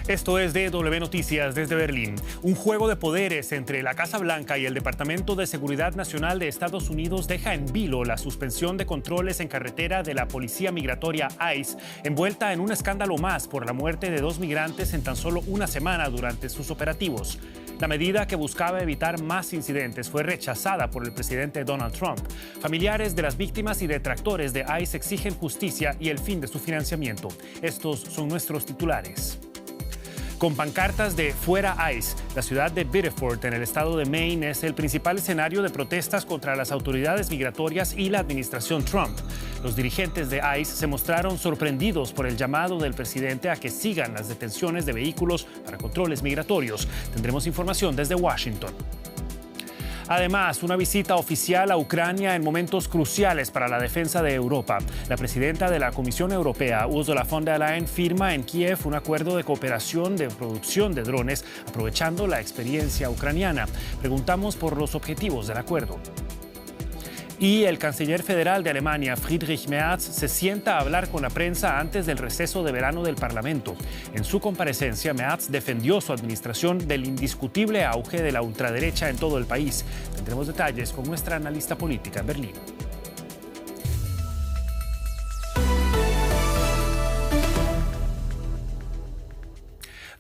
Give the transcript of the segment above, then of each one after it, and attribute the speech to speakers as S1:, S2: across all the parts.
S1: Esto es DW Noticias desde Berlín. Un juego de poderes entre la Casa Blanca y el Departamento de Seguridad Nacional de Estados Unidos deja en vilo la suspensión de controles en carretera de la Policía Migratoria ICE, envuelta en un escándalo más por la muerte de 2 migrantes en tan solo una semana durante sus operativos. La medida, que buscaba evitar más incidentes, fue rechazada por el presidente Donald Trump. Familiares de las víctimas y detractores de ICE exigen justicia y el fin de su financiamiento. Estos son nuestros titulares. Con pancartas de Fuera ICE, la ciudad de Biddeford, en el estado de Maine, es el principal escenario de protestas contra las autoridades migratorias y la administración Trump. Los dirigentes de ICE se mostraron sorprendidos por el llamado del presidente a que sigan las detenciones de vehículos para controles migratorios. Tendremos información desde Washington. Además, una visita oficial a Ucrania en momentos cruciales para la defensa de Europa. La presidenta de la Comisión Europea, Ursula von der Leyen, firma en Kiev un acuerdo de cooperación de producción de drones, aprovechando la experiencia ucraniana. Preguntamos por los objetivos del acuerdo. Y el canciller federal de Alemania, Friedrich Merz, se sienta a hablar con la prensa antes del receso de verano del Parlamento. En su comparecencia, Merz defendió su administración del indiscutible auge de la ultraderecha en todo el país. Tendremos detalles con nuestra analista política en Berlín.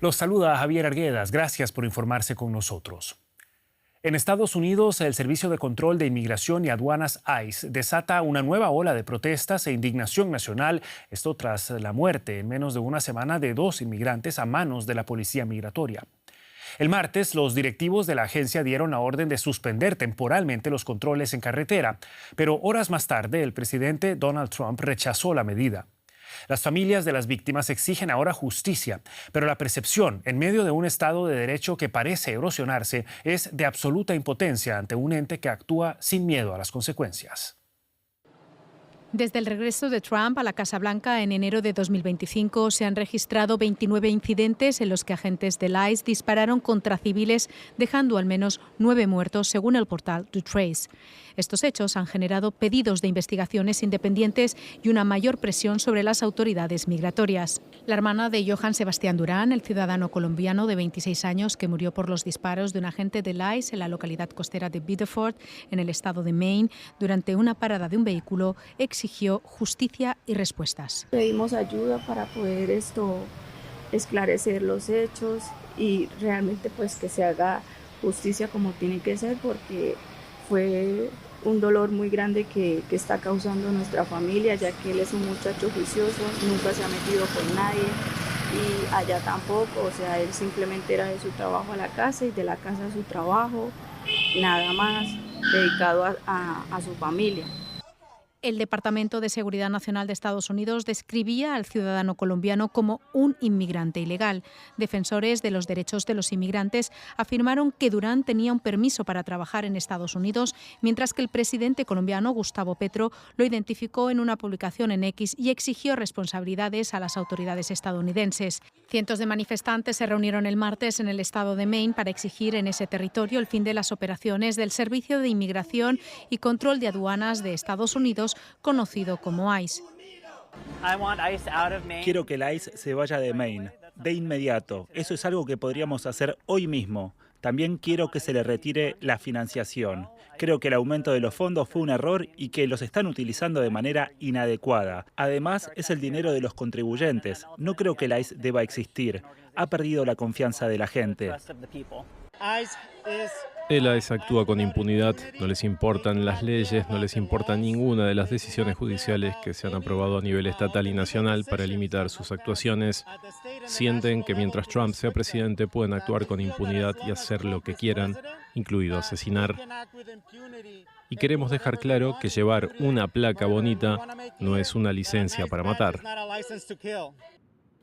S1: Los saluda Javier Arguedas. Gracias por informarse con nosotros. En Estados Unidos, el Servicio de Control de Inmigración y Aduanas ICE desata una nueva ola de protestas e indignación nacional, esto tras la muerte en menos de una semana de 2 inmigrantes a manos de la policía migratoria. El martes, los directivos de la agencia dieron la orden de suspender temporalmente los controles en carretera, pero horas más tarde el presidente Donald Trump rechazó la medida. Las familias de las víctimas exigen ahora justicia, pero la percepción, en medio de un Estado de Derecho que parece erosionarse, es de absoluta impotencia ante un ente que actúa sin miedo a las consecuencias.
S2: Desde el regreso de Trump a la Casa Blanca en enero de 2025 se han registrado 29 incidentes en los que agentes del ICE dispararon contra civiles, dejando al menos 9 muertos, según el portal TruTrace. Estos hechos han generado pedidos de investigaciones independientes y una mayor presión sobre las autoridades migratorias. La hermana de Johann Sebastián Durán, el ciudadano colombiano de 26 años que murió por los disparos de un agente del ICE en la localidad costera de Biddeford, en el estado de Maine, durante una parada de un vehículo, exigió justicia y respuestas.
S3: Pedimos ayuda para poder esclarecer los hechos y realmente pues que se haga justicia como tiene que ser, porque fue un dolor muy grande que está causando nuestra familia, ya que él es un muchacho juicioso, nunca se ha metido con nadie y allá tampoco, o sea, él simplemente era de su trabajo a la casa y de la casa a su trabajo, nada más, dedicado a su familia.
S2: El Departamento de Seguridad Nacional de Estados Unidos describía al ciudadano colombiano como un inmigrante ilegal. Defensores de los derechos de los inmigrantes afirmaron que Durán tenía un permiso para trabajar en Estados Unidos, mientras que el presidente colombiano, Gustavo Petro, lo identificó en una publicación en X y exigió responsabilidades a las autoridades estadounidenses. Cientos de manifestantes se reunieron el martes en el estado de Maine para exigir en ese territorio el fin de las operaciones del Servicio de Inmigración y Control de Aduanas de Estados Unidos, conocido como ICE.
S4: Quiero que el ICE se vaya de Maine, de inmediato. Eso es algo que podríamos hacer hoy mismo. También quiero que se le retire la financiación. Creo que el aumento de los fondos fue un error y que los están utilizando de manera inadecuada. Además, es el dinero de los contribuyentes. No creo que el ICE deba existir. Ha perdido la confianza de la gente.
S5: El ICE actúa con impunidad, no les importan las leyes, no les importa ninguna de las decisiones judiciales que se han aprobado a nivel estatal y nacional para limitar sus actuaciones. Sienten que mientras Trump sea presidente pueden actuar con impunidad y hacer lo que quieran, incluido asesinar. Y queremos dejar claro que llevar una placa bonita no es una licencia para matar.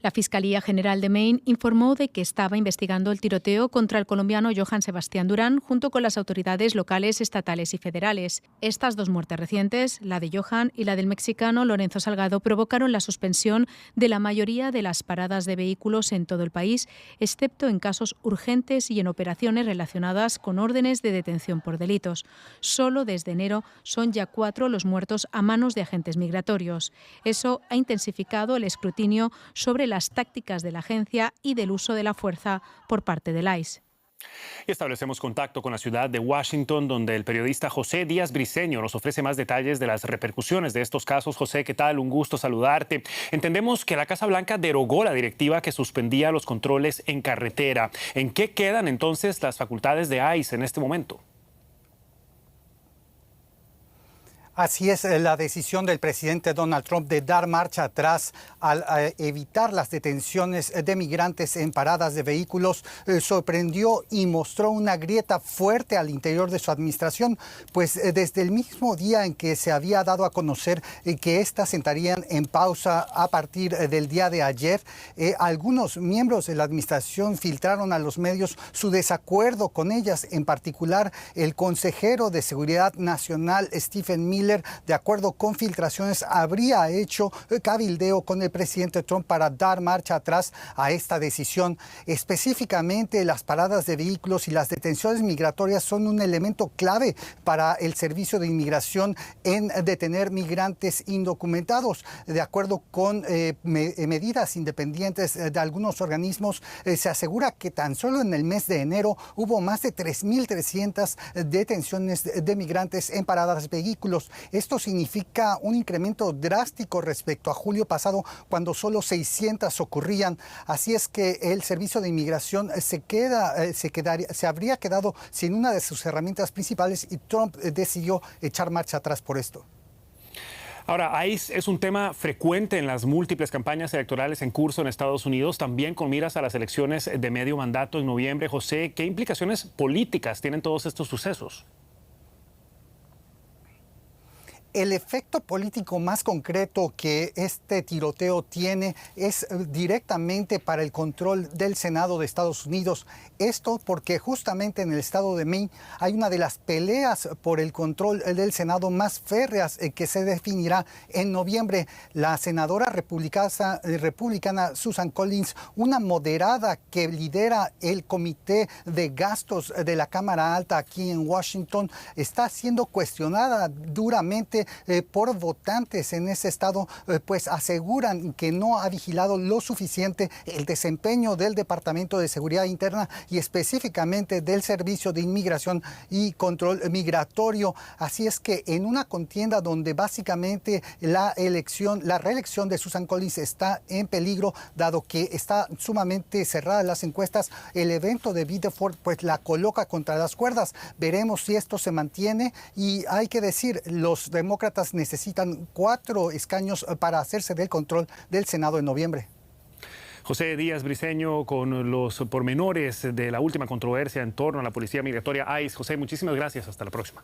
S2: La Fiscalía General de Maine informó de que estaba investigando el tiroteo contra el colombiano Johann Sebastián Durán junto con las autoridades locales, estatales y federales. Estas 2 muertes recientes, la de Johann y la del mexicano Lorenzo Salgado, provocaron la suspensión de la mayoría de las paradas de vehículos en todo el país, excepto en casos urgentes y en operaciones relacionadas con órdenes de detención por delitos. Solo desde enero son ya 4 los muertos a manos de agentes migratorios. Eso ha intensificado el escrutinio sobre las tácticas de la agencia y del uso de la fuerza por parte del ICE.
S1: Y establecemos contacto con la ciudad de Washington, donde el periodista José Díaz Briceño nos ofrece más detalles de las repercusiones de estos casos. José, ¿qué tal? Un gusto saludarte. Entendemos que la Casa Blanca derogó la directiva que suspendía los controles en carretera. ¿En qué quedan entonces las facultades de ICE en este momento?
S6: Así es, la decisión del presidente Donald Trump de dar marcha atrás al evitar las detenciones de migrantes en paradas de vehículos sorprendió y mostró una grieta fuerte al interior de su administración, pues desde el mismo día en que se había dado a conocer que éstas entrarían en pausa a partir del día de ayer, algunos miembros de la administración filtraron a los medios su desacuerdo con ellas, en particular el consejero de Seguridad Nacional Stephen Miller, de acuerdo con filtraciones, habría hecho cabildeo con el presidente Trump para dar marcha atrás a esta decisión. Específicamente, las paradas de vehículos y las detenciones migratorias son un elemento clave para el servicio de inmigración en detener migrantes indocumentados. De acuerdo con medidas independientes de algunos organismos, se asegura que tan solo en el mes de enero hubo más de 3.300 detenciones de migrantes en paradas de vehículos. Esto significa un incremento drástico respecto a julio pasado, cuando solo 600 ocurrían. Así es que el servicio de inmigración se habría quedado sin una de sus herramientas principales y Trump decidió echar marcha atrás por esto.
S1: Ahora, ICE es un tema frecuente en las múltiples campañas electorales en curso en Estados Unidos, también con miras a las elecciones de medio mandato en noviembre. José, ¿qué implicaciones políticas tienen todos estos sucesos?
S6: El efecto político más concreto que este tiroteo tiene es directamente para el control del Senado de Estados Unidos. Esto porque justamente en el estado de Maine hay una de las peleas por el control del Senado más férreas que se definirá en noviembre. La senadora republicana Susan Collins, una moderada que lidera el comité de gastos de la Cámara Alta aquí en Washington, está siendo cuestionada duramente por votantes en ese estado, pues aseguran que no ha vigilado lo suficiente el desempeño del Departamento de Seguridad Interna y específicamente del Servicio de Inmigración y Control Migratorio. Así es que en una contienda donde básicamente la reelección de Susan Collins está en peligro, dado que está sumamente cerrada las encuestas, el evento de Biddeford pues la coloca contra las cuerdas. Veremos si esto se mantiene y hay que decir, los demócratas necesitan 4 escaños para hacerse del control del Senado en noviembre.
S1: José Díaz Briceño con los pormenores de la última controversia en torno a la policía migratoria ICE. José, muchísimas gracias. Hasta la próxima.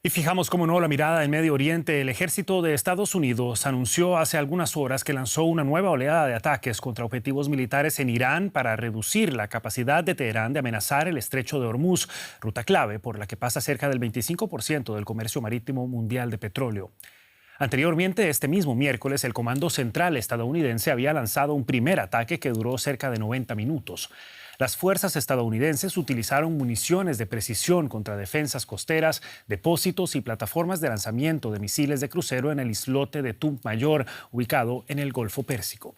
S1: Y fijamos, como no, la mirada en Medio Oriente. El ejército de Estados Unidos anunció hace algunas horas que lanzó una nueva oleada de ataques contra objetivos militares en Irán para reducir la capacidad de Teherán de amenazar el estrecho de Hormuz, ruta clave por la que pasa cerca del 25% del comercio marítimo mundial de petróleo. Anteriormente, este mismo miércoles, el Comando Central estadounidense había lanzado un primer ataque que duró cerca de 90 minutos. Las fuerzas estadounidenses utilizaron municiones de precisión contra defensas costeras, depósitos y plataformas de lanzamiento de misiles de crucero en el islote de Tub Mayor, ubicado en el Golfo Pérsico.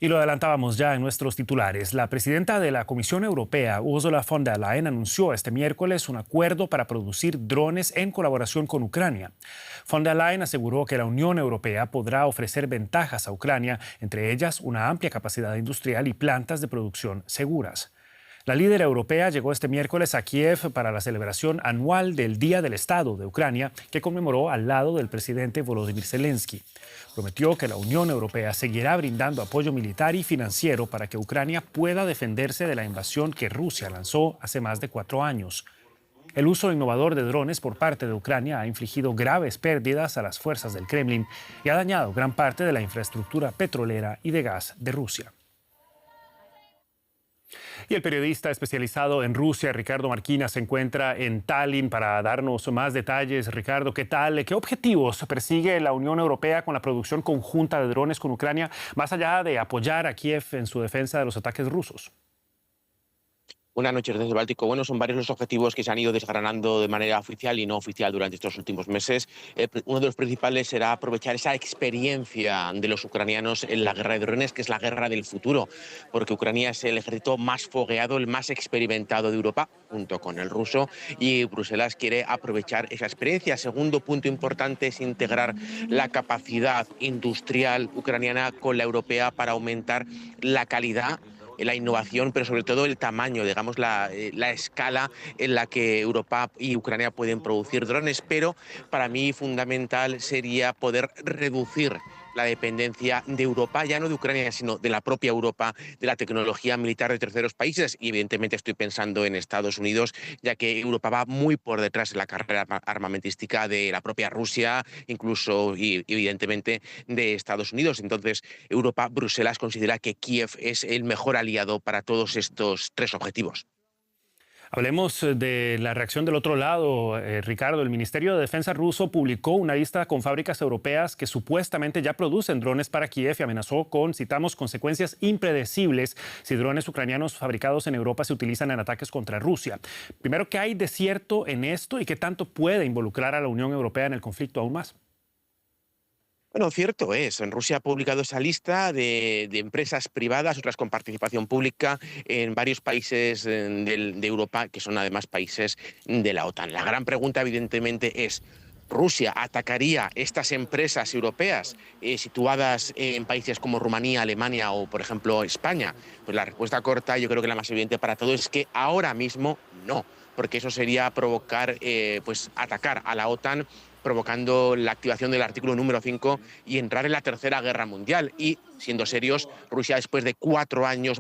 S1: Y lo adelantábamos ya en nuestros titulares. La presidenta de la Comisión Europea, Ursula von der Leyen, anunció este miércoles un acuerdo para producir drones en colaboración con Ucrania. Von der Leyen aseguró que la Unión Europea podrá ofrecer ventajas a Ucrania, entre ellas una amplia capacidad industrial y plantas de producción seguras. La líder europea llegó este miércoles a Kiev para la celebración anual del Día del Estado de Ucrania, que conmemoró al lado del presidente Volodymyr Zelensky. Prometió que la Unión Europea seguirá brindando apoyo militar y financiero para que Ucrania pueda defenderse de la invasión que Rusia lanzó hace más de 4 años. El uso innovador de drones por parte de Ucrania ha infligido graves pérdidas a las fuerzas del Kremlin y ha dañado gran parte de la infraestructura petrolera y de gas de Rusia. Y el periodista especializado en Rusia, Ricardo Marquina, se encuentra en Tallinn para darnos más detalles. Ricardo, ¿qué tal? ¿Qué objetivos persigue la Unión Europea con la producción conjunta de drones con Ucrania, más allá de apoyar a Kiev en su defensa de los ataques rusos?
S7: Buenas noches desde el Báltico. Bueno, son varios los objetivos que se han ido desgranando de manera oficial y no oficial durante estos últimos meses. Uno de los principales será aprovechar esa experiencia de los ucranianos en la guerra de drones, que es la guerra del futuro, porque Ucrania es el ejército más fogueado, el más experimentado de Europa, junto con el ruso, y Bruselas quiere aprovechar esa experiencia. Segundo punto importante es integrar la capacidad industrial ucraniana con la europea para aumentar la calidad, la innovación, pero sobre todo el tamaño, digamos, la escala en la que Europa y Ucrania pueden producir drones. Pero para mí fundamental sería poder reducir la dependencia de Europa, ya no de Ucrania, sino de la propia Europa, de la tecnología militar de terceros países. Y evidentemente estoy pensando en Estados Unidos, ya que Europa va muy por detrás de la carrera armamentística de la propia Rusia, incluso y evidentemente de Estados Unidos. Entonces, Europa, Bruselas considera que Kiev es el mejor aliado para todos estos tres objetivos.
S1: Hablemos de la reacción del otro lado, Ricardo. El Ministerio de Defensa ruso publicó una lista con fábricas europeas que supuestamente ya producen drones para Kiev y amenazó con, citamos, consecuencias impredecibles si drones ucranianos fabricados en Europa se utilizan en ataques contra Rusia. Primero, ¿qué hay de cierto en esto y qué tanto puede involucrar a la Unión Europea en el conflicto aún más?
S7: Bueno, cierto es. En Rusia ha publicado esa lista de empresas privadas, otras con participación pública en varios países de Europa, que son además países de la OTAN. La gran pregunta, evidentemente, es: ¿Rusia atacaría estas empresas europeas situadas en países como Rumanía, Alemania o, por ejemplo, España? Pues la respuesta corta, yo creo que la más evidente para todos, es que ahora mismo no, porque eso sería provocar, atacar a la OTAN, provocando la activación del artículo número 5 y entrar en la Tercera Guerra Mundial. Y, siendo serios, Rusia, después de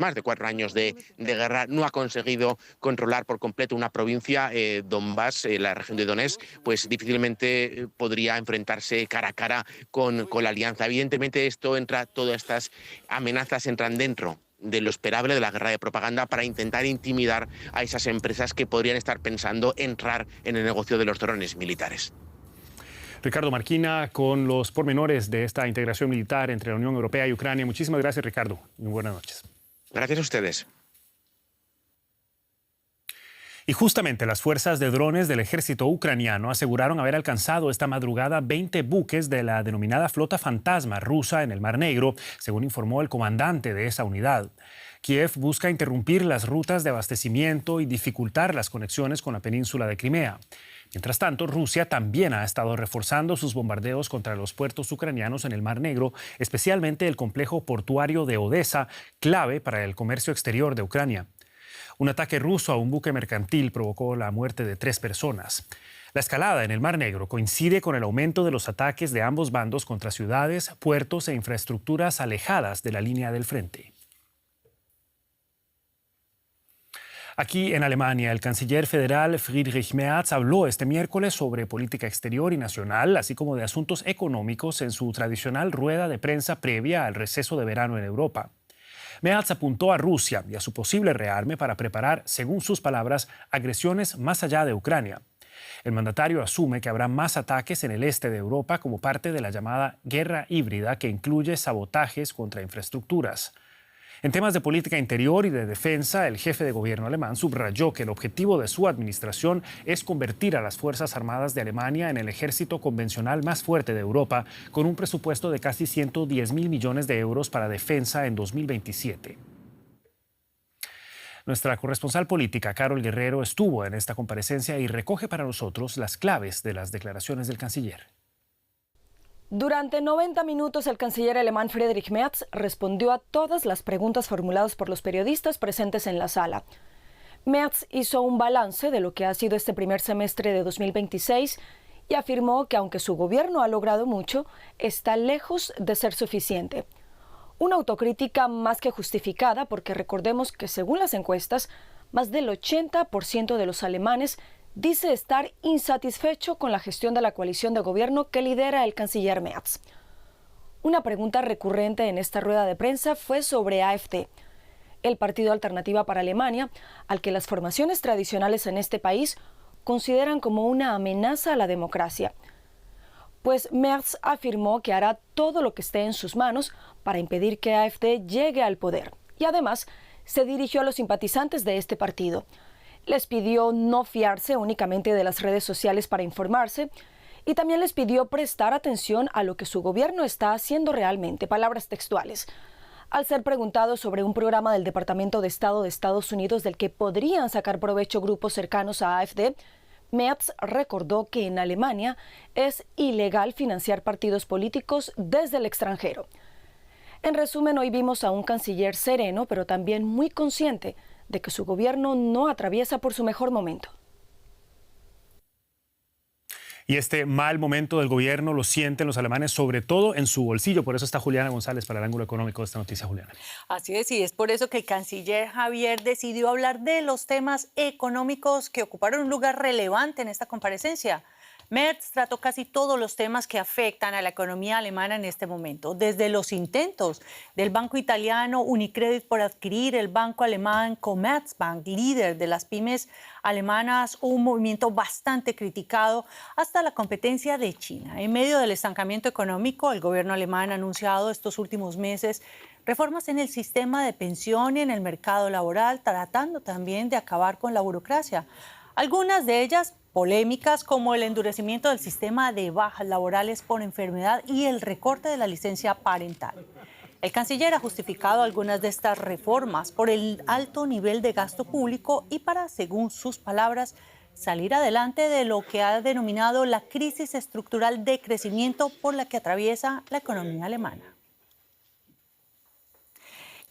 S7: más de 4 años de guerra, no ha conseguido controlar por completo una provincia, Donbass, la región de Donetsk, pues difícilmente podría enfrentarse cara a cara con la alianza. Evidentemente, todas estas amenazas entran dentro de lo esperable de la guerra de propaganda para intentar intimidar a esas empresas que podrían estar pensando entrar en el negocio de los drones militares.
S1: Ricardo Marquina, con los pormenores de esta integración militar entre la Unión Europea y Ucrania. Muchísimas gracias, Ricardo. Muy buenas noches.
S7: Gracias a ustedes.
S1: Y justamente las fuerzas de drones del ejército ucraniano aseguraron haber alcanzado esta madrugada 20 buques de la denominada flota fantasma rusa en el Mar Negro, según informó el comandante de esa unidad. Kiev busca interrumpir las rutas de abastecimiento y dificultar las conexiones con la península de Crimea. Mientras tanto, Rusia también ha estado reforzando sus bombardeos contra los puertos ucranianos en el Mar Negro, especialmente el complejo portuario de Odesa, clave para el comercio exterior de Ucrania. Un ataque ruso a un buque mercantil provocó la muerte de 3 personas. La escalada en el Mar Negro coincide con el aumento de los ataques de ambos bandos contra ciudades, puertos e infraestructuras alejadas de la línea del frente. Aquí en Alemania, el canciller federal Friedrich Merz habló este miércoles sobre política exterior y nacional, así como de asuntos económicos en su tradicional rueda de prensa previa al receso de verano en Europa. Merz apuntó a Rusia y a su posible rearme para preparar, según sus palabras, agresiones más allá de Ucrania. El mandatario asume que habrá más ataques en el este de Europa como parte de la llamada guerra híbrida, que incluye sabotajes contra infraestructuras. En temas de política interior y de defensa, el jefe de gobierno alemán subrayó que el objetivo de su administración es convertir a las Fuerzas Armadas de Alemania en el ejército convencional más fuerte de Europa, con un presupuesto de casi 110.000 millones de euros para defensa en 2027. Nuestra corresponsal política, Carol Guerrero, estuvo en esta comparecencia y recoge para nosotros las claves de las declaraciones del canciller.
S8: Durante 90 minutos, el canciller alemán Friedrich Merz respondió a todas las preguntas formuladas por los periodistas presentes en la sala. Merz hizo un balance de lo que ha sido este primer semestre de 2026 y afirmó que aunque su gobierno ha logrado mucho, está lejos de ser suficiente. Una autocrítica más que justificada, porque recordemos que según las encuestas, más del 80% de los alemanes dice estar insatisfecho con la gestión de la coalición de gobierno que lidera el canciller Merz. Una pregunta recurrente en esta rueda de prensa fue sobre AfD, el partido Alternativa para Alemania, al que las formaciones tradicionales en este país consideran como una amenaza a la democracia. Pues Merz afirmó que hará todo lo que esté en sus manos para impedir que AfD llegue al poder y además se dirigió a los simpatizantes de este partido. Les pidió no fiarse únicamente de las redes sociales para informarse y también les pidió prestar atención a lo que su gobierno está haciendo realmente, palabras textuales. Al ser preguntado sobre un programa del Departamento de Estado de Estados Unidos del que podrían sacar provecho grupos cercanos a AfD, Merz recordó que en Alemania es ilegal financiar partidos políticos desde el extranjero. En resumen, hoy vimos a un canciller sereno, pero también muy consciente de que su gobierno no atraviesa por su mejor momento.
S1: Y este mal momento del gobierno lo sienten los alemanes, sobre todo en su bolsillo. Por eso está Juliana González para el ángulo económico de esta noticia, Juliana.
S9: Así es, y es por eso que el canciller Javier decidió hablar de los temas económicos que ocuparon un lugar relevante en esta comparecencia. Merz trató casi todos los temas que afectan a la economía alemana en este momento, desde los intentos del banco italiano Unicredit por adquirir el banco alemán Commerzbank, líder de las pymes alemanas, un movimiento bastante criticado, hasta la competencia de China. En medio del estancamiento económico, el gobierno alemán ha anunciado estos últimos meses reformas en el sistema de pensión y en el mercado laboral, tratando también de acabar con la burocracia. Algunas de ellas polémicas, como el endurecimiento del sistema de bajas laborales por enfermedad y el recorte de la licencia parental. El canciller ha justificado algunas de estas reformas por el alto nivel de gasto público y para, según sus palabras, salir adelante de lo que ha denominado la crisis estructural de crecimiento por la que atraviesa la economía alemana.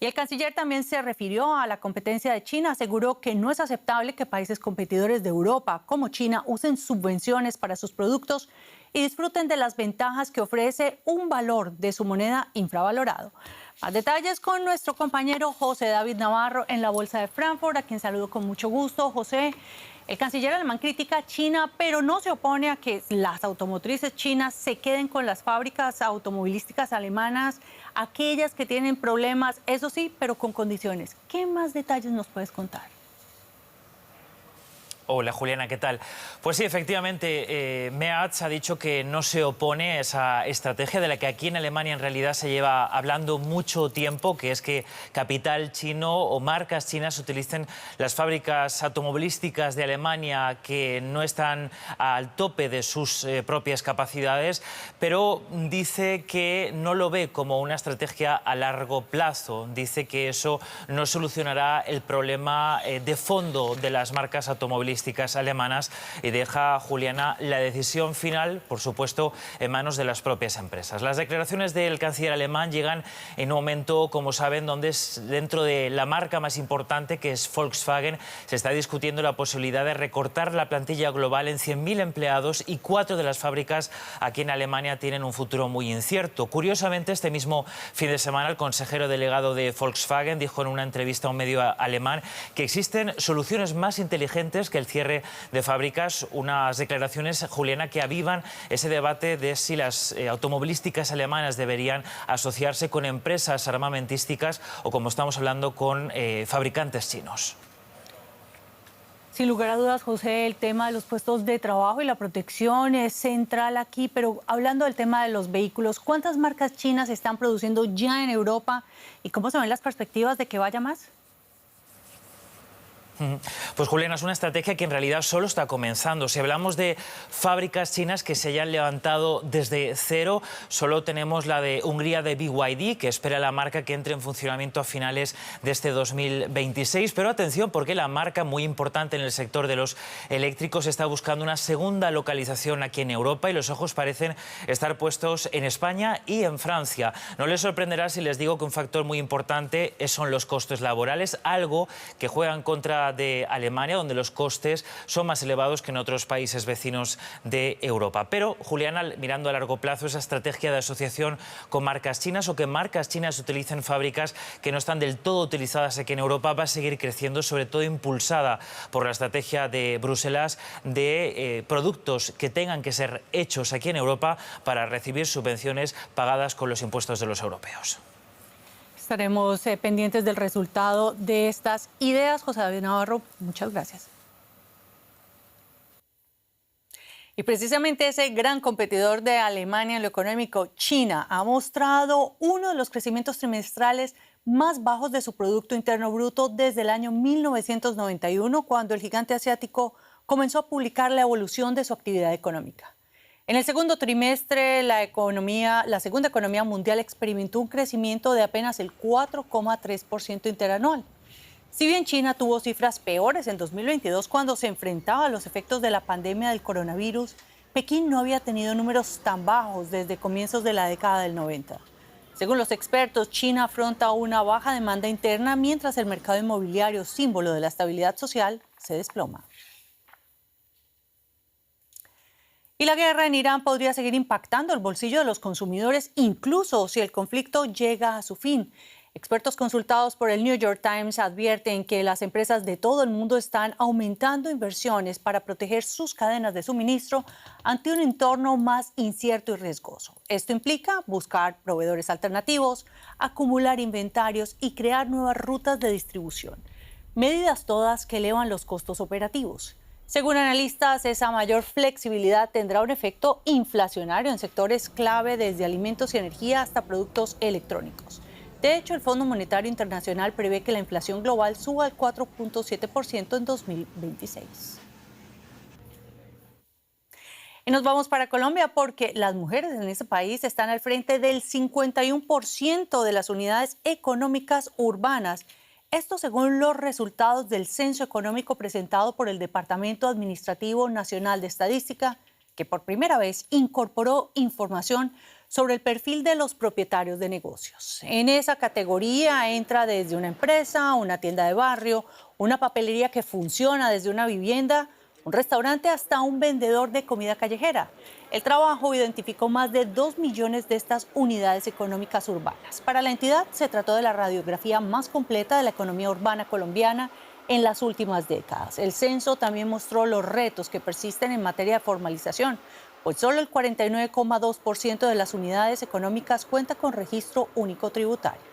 S9: Y el canciller también se refirió a la competencia de China. Aseguró que no es aceptable que países competidores de Europa como China usen subvenciones para sus productos y disfruten de las ventajas que ofrece un valor de su moneda infravalorado. Más detalles con nuestro compañero José David Navarro en la Bolsa de Frankfurt, a quien saludo con mucho gusto. José, el canciller alemán critica a China, pero no se opone a que las automotrices chinas se queden con las fábricas automovilísticas alemanas, aquellas que tienen problemas, eso sí, pero con condiciones. ¿Qué más detalles nos puedes contar?
S10: Hola Juliana, ¿qué tal? Pues sí, efectivamente, Merz ha dicho que no se opone a esa estrategia de la que aquí en Alemania en realidad se lleva hablando mucho tiempo, que es que capital chino o marcas chinas utilicen las fábricas automovilísticas de Alemania que no están al tope de sus propias capacidades, pero dice que no lo ve como una estrategia a largo plazo. Dice que eso no solucionará el problema de fondo de las marcas automovilísticas alemanas y deja, Juliana, la decisión final, por supuesto, en manos de las propias empresas. Las declaraciones del canciller alemán llegan en un momento, como saben, donde dentro de la marca más importante, que es Volkswagen, se está discutiendo la posibilidad de recortar la plantilla global en 100.000 empleados y 4 de las fábricas aquí en Alemania tienen un futuro muy incierto. Curiosamente, este mismo fin de semana, el consejero delegado de Volkswagen dijo en una entrevista a un medio alemán que existen soluciones más inteligentes que el cierre de fábricas, unas declaraciones, Juliana, que avivan ese debate de si las automovilísticas alemanas deberían asociarse con empresas armamentísticas o, como estamos hablando, con fabricantes chinos.
S9: Sin lugar a dudas, José, el tema de los puestos de trabajo y la protección es central aquí, pero hablando del tema de los vehículos, ¿cuántas marcas chinas están produciendo ya en Europa y cómo se ven las perspectivas de que vaya más?
S10: Pues Juliana, es una estrategia que en realidad solo está comenzando. Si hablamos de fábricas chinas que se hayan levantado desde cero, solo tenemos la de Hungría de BYD, que espera la marca que entre en funcionamiento a finales de este 2026. Pero atención, porque la marca, muy importante en el sector de los eléctricos, está buscando una segunda localización aquí en Europa y los ojos parecen estar puestos en España y en Francia. No les sorprenderá si les digo que un factor muy importante son los costes laborales, algo que juega en contra de Alemania, donde los costes son más elevados que en otros países vecinos de Europa. Pero, Juliana, mirando a largo plazo, esa estrategia de asociación con marcas chinas o que marcas chinas utilicen fábricas que no están del todo utilizadas aquí en Europa va a seguir creciendo, sobre todo impulsada por la estrategia de Bruselas de productos que tengan que ser hechos aquí en Europa para recibir subvenciones pagadas con los impuestos de los europeos.
S9: Estaremos pendientes del resultado de estas ideas. José David Navarro, muchas gracias. Y precisamente ese gran competidor de Alemania en lo económico, China, ha mostrado uno de los crecimientos trimestrales más bajos de su Producto Interno Bruto desde el año 1991, cuando el gigante asiático comenzó a publicar la evolución de su actividad económica. En el segundo trimestre, la segunda economía mundial experimentó un crecimiento de apenas el 4,3% interanual. Si bien China tuvo cifras peores en 2022 cuando se enfrentaba a los efectos de la pandemia del coronavirus, Pekín no había tenido números tan bajos desde comienzos de la década del 90. Según los expertos, China afronta una baja demanda interna mientras el mercado inmobiliario, símbolo de la estabilidad social, se desploma. Y la guerra en Irán podría seguir impactando el bolsillo de los consumidores, incluso si el conflicto llega a su fin. Expertos consultados por el New York Times advierten que las empresas de todo el mundo están aumentando inversiones para proteger sus cadenas de suministro ante un entorno más incierto y riesgoso. Esto implica buscar proveedores alternativos, acumular inventarios y crear nuevas rutas de distribución. Medidas todas que elevan los costos operativos. Según analistas, esa mayor flexibilidad tendrá un efecto inflacionario en sectores clave desde alimentos y energía hasta productos electrónicos. De hecho, el Fondo Monetario Internacional prevé que la inflación global suba al 4,7% en 2026. Y nos vamos para Colombia porque las mujeres en ese país están al frente del 51% de las unidades económicas urbanas. Esto según los resultados del censo económico presentado por el Departamento Administrativo Nacional de Estadística, que por primera vez incorporó información sobre el perfil de los propietarios de negocios. En esa categoría entra desde una empresa, una tienda de barrio, una papelería que funciona desde una vivienda, un restaurante hasta un vendedor de comida callejera. El trabajo identificó más de 2 millones de estas unidades económicas urbanas. Para la entidad se trató de la radiografía más completa de la economía urbana colombiana en las últimas décadas. El censo también mostró los retos que persisten en materia de formalización, pues solo el 49,2% de las unidades económicas cuenta con registro único tributario.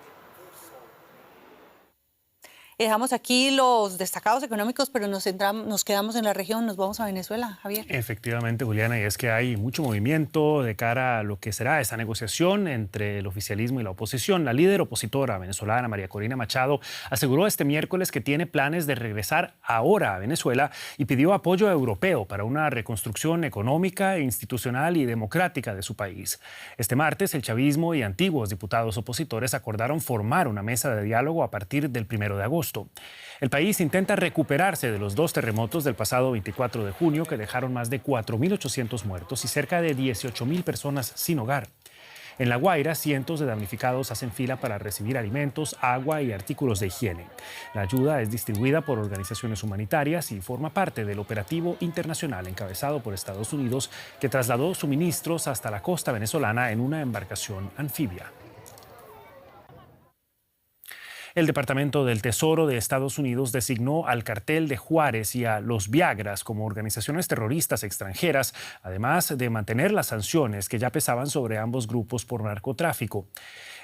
S9: Dejamos aquí los destacados económicos, pero nos quedamos en la región, nos vamos a Venezuela, Javier.
S1: Efectivamente, Juliana, y es que hay mucho movimiento de cara a lo que será esta negociación entre el oficialismo y la oposición. La líder opositora venezolana, María Corina Machado, aseguró este miércoles que tiene planes de regresar ahora a Venezuela y pidió apoyo europeo para una reconstrucción económica, institucional y democrática de su país. Este martes, el chavismo y antiguos diputados opositores acordaron formar una mesa de diálogo a partir del 1 de agosto. El país intenta recuperarse de los 2 terremotos del pasado 24 de junio que dejaron más de 4.800 muertos y cerca de 18.000 personas sin hogar. En La Guaira, cientos de damnificados hacen fila para recibir alimentos, agua y artículos de higiene. La ayuda es distribuida por organizaciones humanitarias y forma parte del operativo internacional encabezado por Estados Unidos, que trasladó suministros hasta la costa venezolana en una embarcación anfibia. El Departamento del Tesoro de Estados Unidos designó al Cartel de Juárez y a los Viagras como organizaciones terroristas extranjeras, además de mantener las sanciones que ya pesaban sobre ambos grupos por narcotráfico.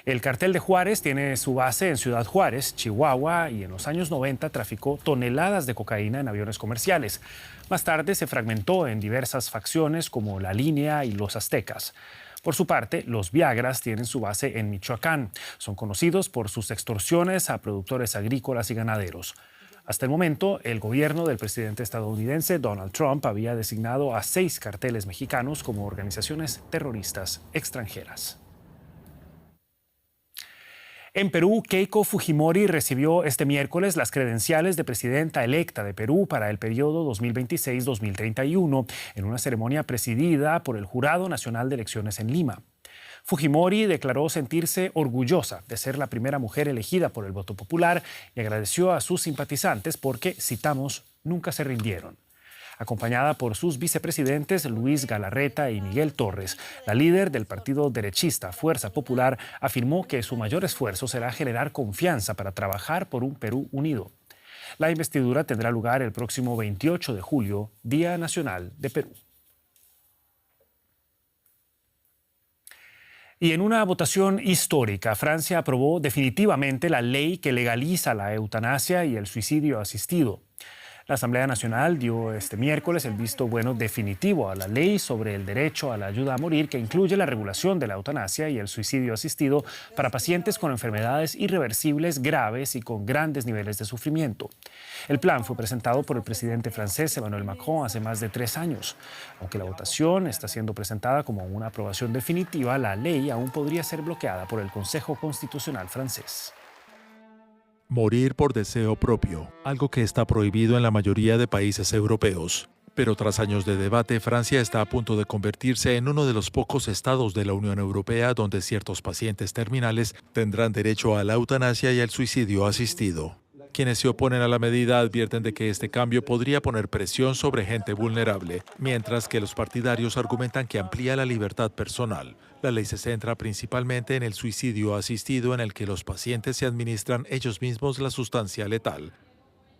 S1: El Cartel de Juárez tiene su base en Ciudad Juárez, Chihuahua, y en los años 90 traficó toneladas de cocaína en aviones comerciales. Más tarde se fragmentó en diversas facciones como La Línea y Los Aztecas. Por su parte, los Viagras tienen su base en Michoacán. Son conocidos por sus extorsiones a productores agrícolas y ganaderos. Hasta el momento, el gobierno del presidente estadounidense Donald Trump había designado a 6 carteles mexicanos como organizaciones terroristas extranjeras. En Perú, Keiko Fujimori recibió este miércoles las credenciales de presidenta electa de Perú para el periodo 2026-2031 en una ceremonia presidida por el Jurado Nacional de Elecciones en Lima. Fujimori declaró sentirse orgullosa de ser la primera mujer elegida por el voto popular y agradeció a sus simpatizantes porque, citamos, nunca se rindieron. Acompañada por sus vicepresidentes Luis Galarreta y Miguel Torres, la líder del partido derechista Fuerza Popular afirmó que su mayor esfuerzo será generar confianza para trabajar por un Perú unido. La investidura tendrá lugar el próximo 28 de julio, Día Nacional de Perú. Y en una votación histórica, Francia aprobó definitivamente la ley que legaliza la eutanasia y el suicidio asistido. La Asamblea Nacional dio este miércoles el visto bueno definitivo a la ley sobre el derecho a la ayuda a morir, que incluye la regulación de la eutanasia y el suicidio asistido para pacientes con enfermedades irreversibles graves y con grandes niveles de sufrimiento. El plan fue presentado por el presidente francés Emmanuel Macron hace más de 3 años. Aunque la votación está siendo presentada como una aprobación definitiva, la ley aún podría ser bloqueada por el Consejo Constitucional francés.
S11: Morir por deseo propio, algo que está prohibido en la mayoría de países europeos. Pero tras años de debate, Francia está a punto de convertirse en uno de los pocos estados de la Unión Europea donde ciertos pacientes terminales tendrán derecho a la eutanasia y al suicidio asistido. Quienes se oponen a la medida advierten de que este cambio podría poner presión sobre gente vulnerable, mientras que los partidarios argumentan que amplía la libertad personal. La ley se centra principalmente en el suicidio asistido, en el que los pacientes se administran ellos mismos la sustancia letal.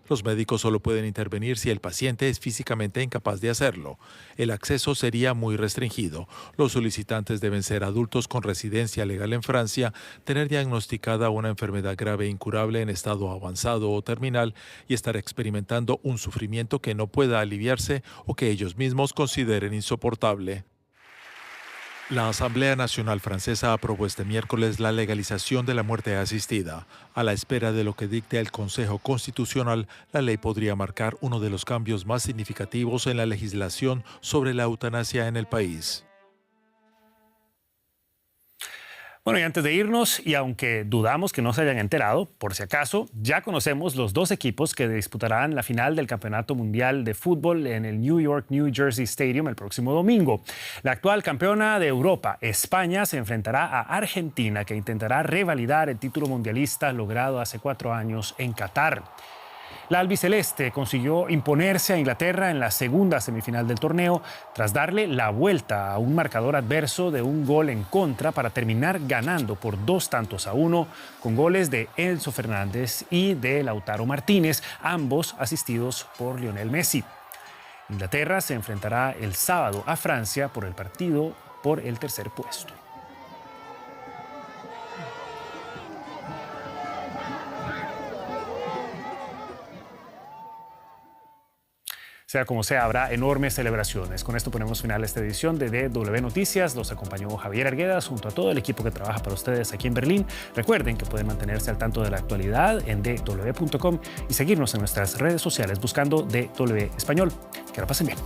S11: Los médicos solo pueden intervenir si el paciente es físicamente incapaz de hacerlo. El acceso sería muy restringido. Los solicitantes deben ser adultos con residencia legal en Francia, tener diagnosticada una enfermedad grave e incurable en estado avanzado o terminal y estar experimentando un sufrimiento que no pueda aliviarse o que ellos mismos consideren insoportable. La Asamblea Nacional Francesa aprobó este miércoles la legalización de la muerte asistida. A la espera de lo que dicte el Consejo Constitucional, la ley podría marcar uno de los cambios más significativos en la legislación sobre la eutanasia en el país.
S1: Bueno, y antes de irnos, y aunque dudamos que no se hayan enterado, por si acaso, ya conocemos los 2 equipos que disputarán la final del Campeonato Mundial de Fútbol en el New York, New Jersey Stadium el próximo domingo. La actual campeona de Europa, España, se enfrentará a Argentina, que intentará revalidar el título mundialista logrado hace 4 años en Qatar. La albiceleste consiguió imponerse a Inglaterra en la segunda semifinal del torneo tras darle la vuelta a un marcador adverso de 1 gol en contra para terminar ganando por 2-1 con goles de Enzo Fernández y de Lautaro Martínez, ambos asistidos por Lionel Messi. Inglaterra se enfrentará el sábado a Francia por el partido por el 3er puesto. Sea como sea, habrá enormes celebraciones. Con esto ponemos final a esta edición de DW Noticias. Los acompañó Javier Arguedas junto a todo el equipo que trabaja para ustedes aquí en Berlín. Recuerden que pueden mantenerse al tanto de la actualidad en dw.com y seguirnos en nuestras redes sociales buscando DW Español. Que la pasen bien.